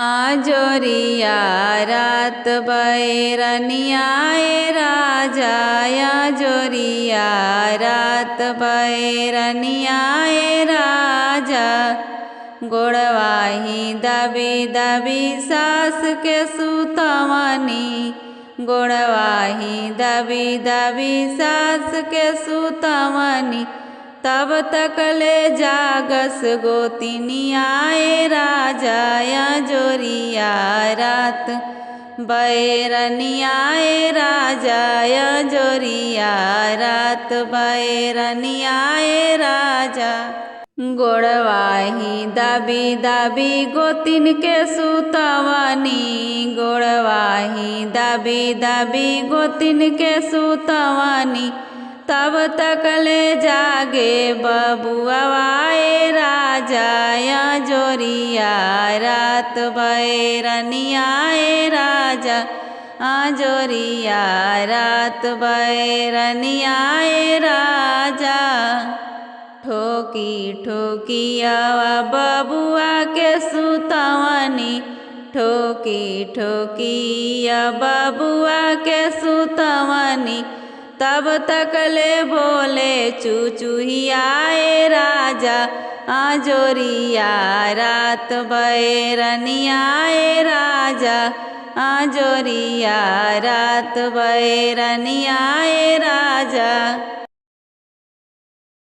आजोरिया रात बैरनियाए राजा आजोरिया रात बैरनियाए राजा गोड़वाही दबी दबी सास के सुतवनी गोड़वाही दबी दबी सास के सुतवनी तब तक ले जागस गोतिनियाए राजा आजोरिया रात बैरनियाए राजा आजोरिया रात बैरनियाए राजा गोड़वाही दबी दबी गोतिन के सुतवनी गोड़वाही दबी दबी गोतिन के सुतवनी तब तक ले जागे बबुआए राजा आजोरिया रात बैरनियाए राजा आजोरिया रात बैरनियाए राजा ठोकी ठोकिया बबुआ के सुतवनी ठोकी ठोकिया बबुआ के सुतवनी तब तक ले बोले चुचुहियाए राजा आजोरिया रात बैरनियाए राजा आजोरिया रात बैरनियाए राजा।